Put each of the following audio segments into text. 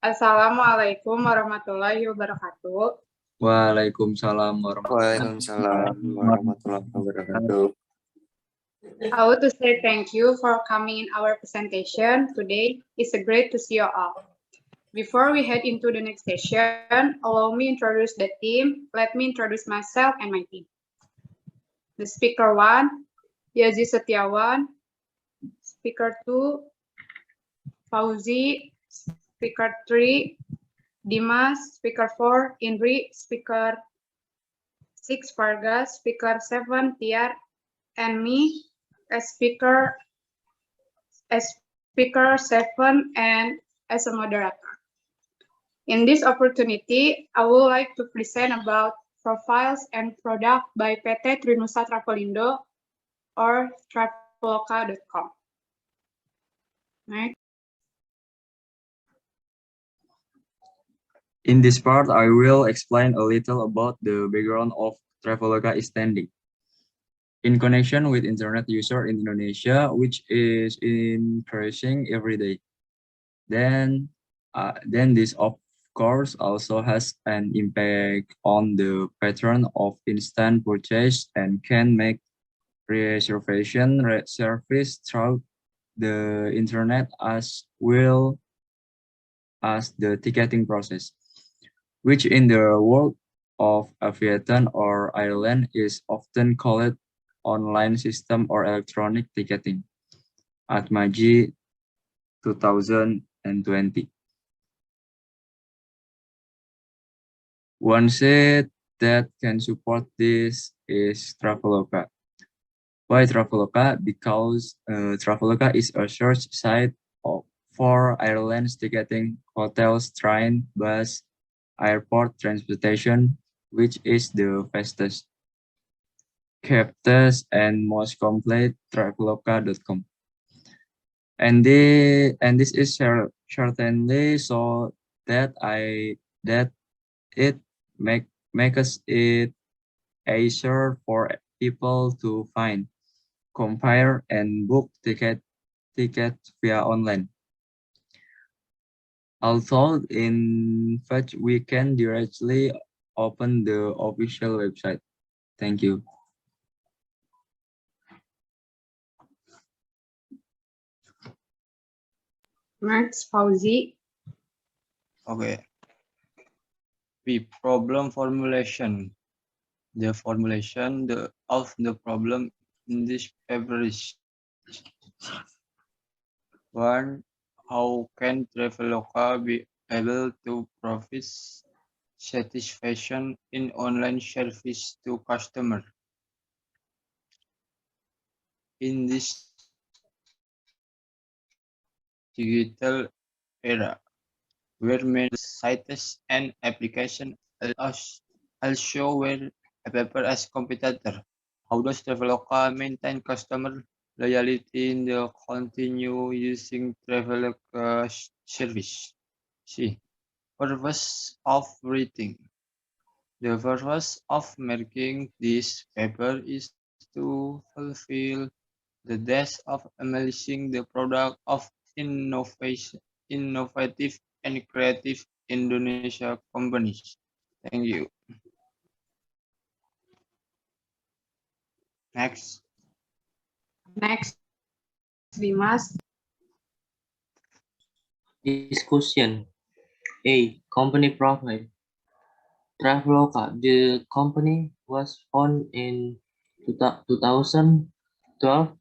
Assalamualaikum warahmatullahi wabarakatuh. Waalaikumsalam warahmatullahi Waalaikumsalam warahmatullahi wabarakatuh. I want to say thank you for coming in our presentation today. It's great to see you all. Before we head into the next session, allow me introduce the team. Let me introduce myself and my team. The speaker 1, Yazi Setiawan. Speaker 2, Fauzi. Speaker 3, Dimas. Speaker 4, Indri. Speaker 6, Vargas. Speaker 7, Tiar. And me as speaker 7 and as a moderator. In this opportunity, I would like to present about profiles and product by PT Trinusa Travelindo or traveloka.com. Next. In this part, I will explain a little about the background of Traveloka standing. In connection with internet user in Indonesia, which is increasing every day. Then this of course also has an impact on the pattern of instant purchase and can make reservation service through the internet as well as the ticketing process, which in the world of aviation or airline is often called online system or electronic ticketing, ATMAJI 2020. One site that can support this is Traveloka. Why Traveloka? Because Traveloka is a search site for airlines ticketing, hotels, train, bus, airport transportation, which is the fastest, cheapest, and most complete Traveloka.com. And this is certainly so that it makes it easier for people to find, compare, and book tickets via online. Also, in fact, we can directly open the official website. Thank you. Next, Fauzi. Okay. The problem formulation. The formulation of the problem in this paper is 1. How can Traveloka be able to provide satisfaction in online service to customer? In this digital era, where many sites and applications also were a paper as competitor, how does Traveloka maintain customer loyalty in the continue using Traveloka service? C. Purpose of writing. The purpose of making this paper is to fulfill the task of analyzing the product of innovative and creative Indonesia companies. Thank you. Next. Next, Dimas. Discussion. A. Company profile. Traveloka. The company was founded in 2012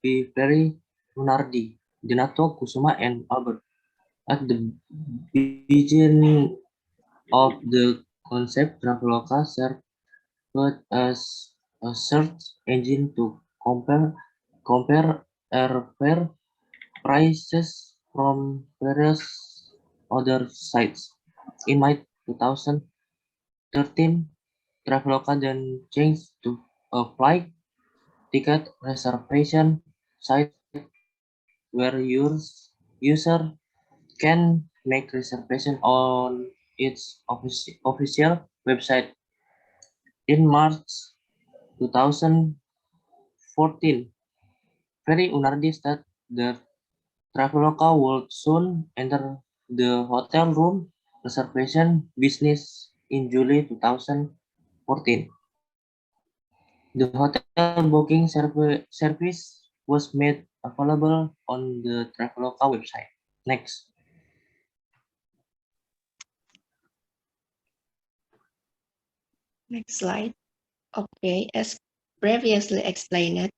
by Ferry Lunardi, Dinato Kusuma, and Albert. At the beginning of the concept, Traveloka served as a search engine to compare airfare prices from various other sites. In May 2013, Traveloka then changed to a flight ticket reservation site where user can make reservation on its official website. In March 2014, Ferry Unardi stated that Traveloka would soon enter the hotel room reservation business in July 2014. The hotel booking service was made available on the Traveloka website. Next. Next slide. Okay, as previously explained,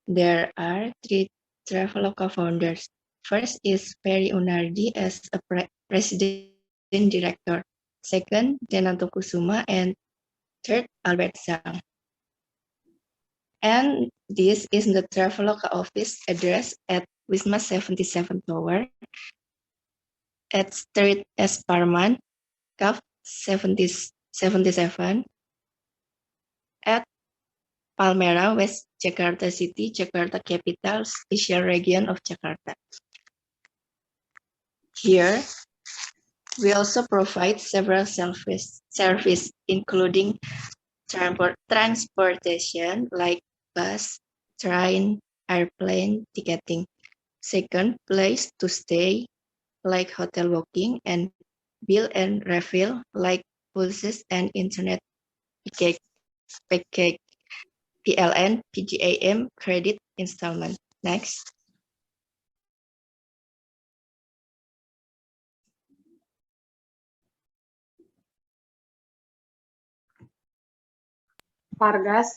there are three Traveloka founders. First is Ferry Unardi as a president director. Second, Denanto Kusuma, and third, Albert Zhang. And this is the Traveloka office address at Wisma 77 Tower at Street S. Parman, CAF 77 at Palmera, West Jakarta City, Jakarta Capital, Special Region of Jakarta. Here, we also provide several services, including transportation like bus, train, airplane ticketing. Second, place to stay like hotel booking, and bill and refill like pulses and internet package, PLN, PGAM, credit installment. Next. Vargas.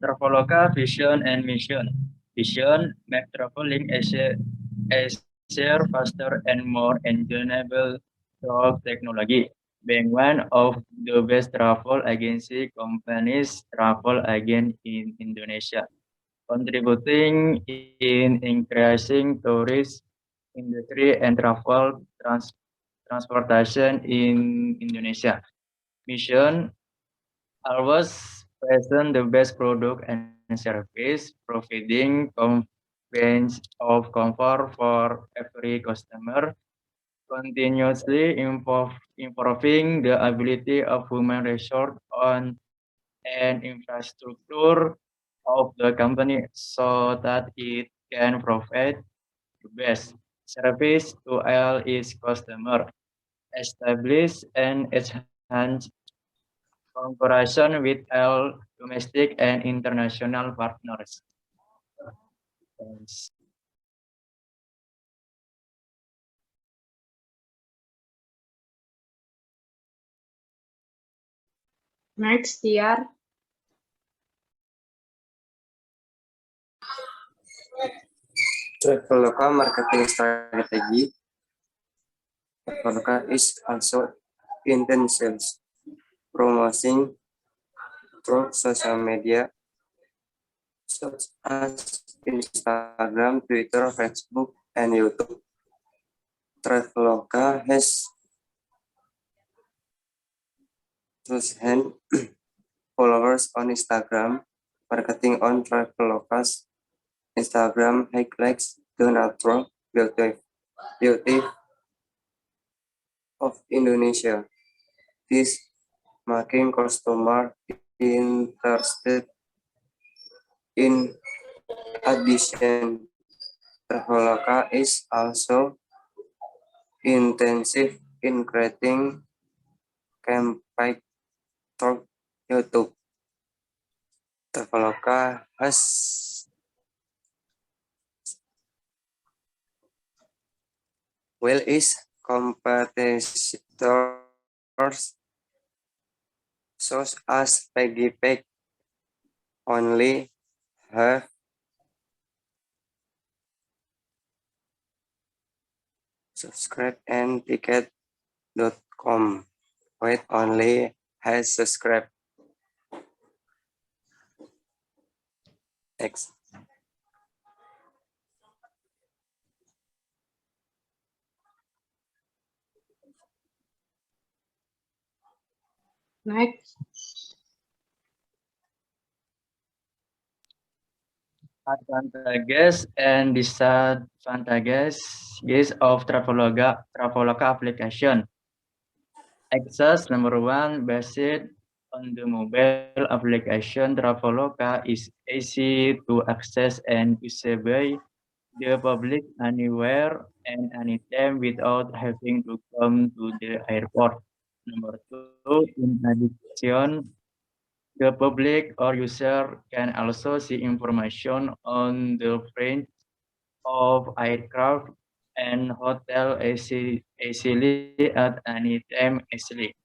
Traveloka vision and mission. Vision, make traveling easier, faster, and more enjoyable through technology. Being one of the best travel agency companies travel agent in Indonesia, contributing in increasing tourist industry and travel transportation in Indonesia. Mission always present the best product and service, providing convenience of comfort for every customer, continuously improving the ability of human resource on and infrastructure of the company so that it can provide the best service to all its customers, establish and enhance cooperation with all domestic and international partners. Thanks. Next, Tiar. Traveloka marketing strategy. Traveloka is also intensive promoting through social media such as Instagram, Twitter, Facebook, and YouTube. Traveloka has 2,000 followers on Instagram. Marketing on Traveloka's Instagram highlights the natural beauty of Indonesia. This making customer interested. In addition, Traveloka is also intensive in creating campaign through YouTube. Traveloka has its competitors such as PaggyPack only have subscribed and Ticket.com which only has subscribed. Next. Next. Advantages and disadvantages of Traveloka application. Access number one, based on the mobile application, Traveloka is easy to access and usable the public anywhere and anytime without having to come to the airport. Number two, in addition, the public or user can also see information on the front of aircraft and hotel easily at any time easily.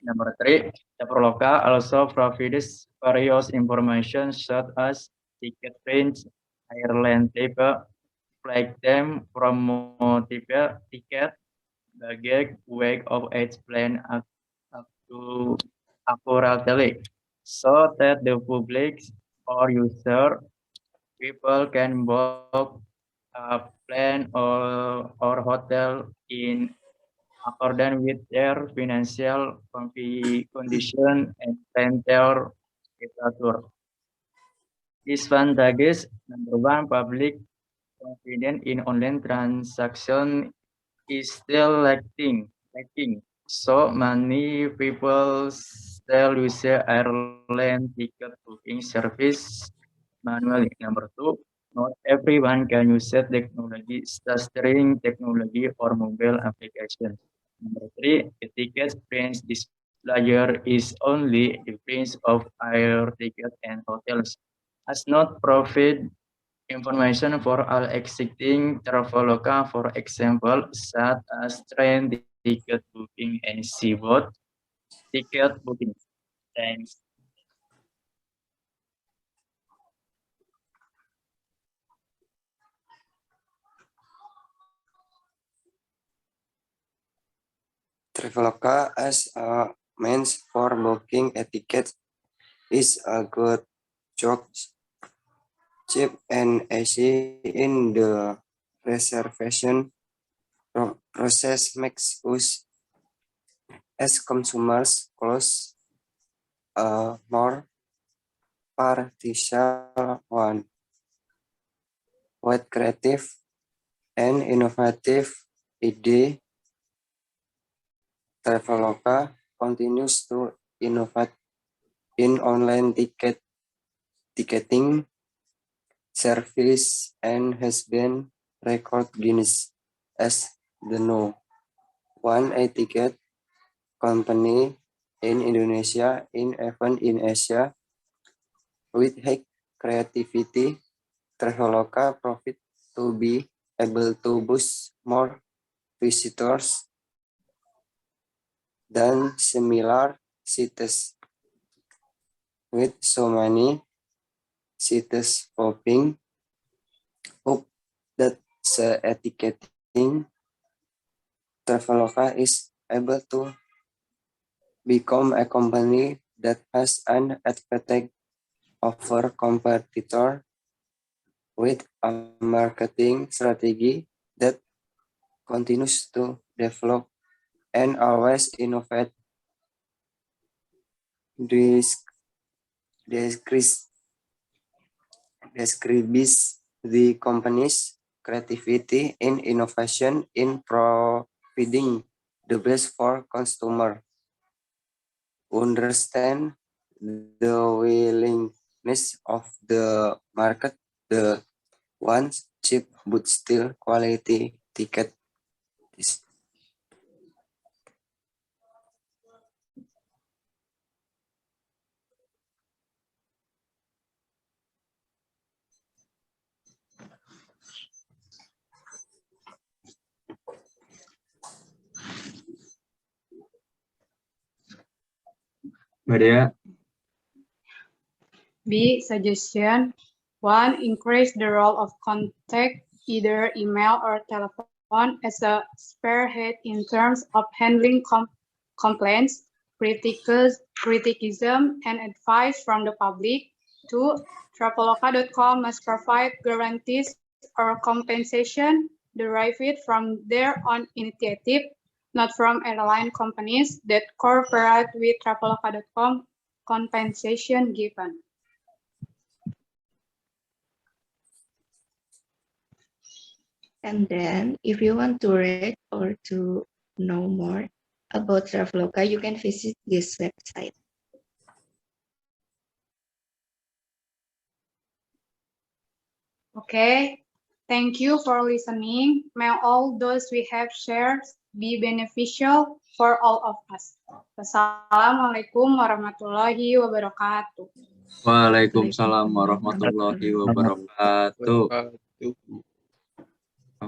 Number three, Traveloka also provides various information such as ticket range, airline type, flight time, promo ticket, baggage, weight of each plane up to accurately, so that the public or user people can book a plane or hotel in accordance with their financial condition and rental status. Disadvantages: number one, public confidence in online transaction is still lacking. So many people still use airline ticket booking service manually. Number two, not everyone can use technology, streaming technology or mobile applications. Number three, the ticket screen displayer is only the prince of air ticket and hotels. Has not provide information for all existing Traveloka, for example, such as train ticket booking and seaboard ticket booking. Thanks. Traveloka as a means for booking a ticket is a good choice, cheap and easy in the reservation process makes us as consumers close a more partial one. What creative and innovative idea, Traveloka continues to innovate in online ticketing service and has been recognized as the #1 ticket company in Indonesia and even in Asia. With high creativity, Traveloka profit to be able to boost more visitors than similar cities. With so many cities popping up that the ticketing, Traveloka is able to become a company that has an advantage over competitor with a marketing strategy that continues to develop and always innovate. This describes the company's creativity and innovation in providing the best for consumer. Understand the willingness of the market, the ones cheap but still quality ticket. Mbak Dea, B. Suggestion. 1. Increase the role of contact, either email or telephone, as a spearhead in terms of handling complaints, criticism, and advice from the public. 2. Traveloka.com must provide guarantees or compensation derived from their own initiative, not from airline companies that cooperate with Traveloka.com. Compensation given. And then if you want to read or to know more about Traveloka, you can visit this website. Okay, Thank you for listening. May all those we have shared be beneficial for all of us. Wassalamualaikum warahmatullahi wabarakatuh. Waalaikumsalam warahmatullahi wabarakatuh. Wabarakatuh.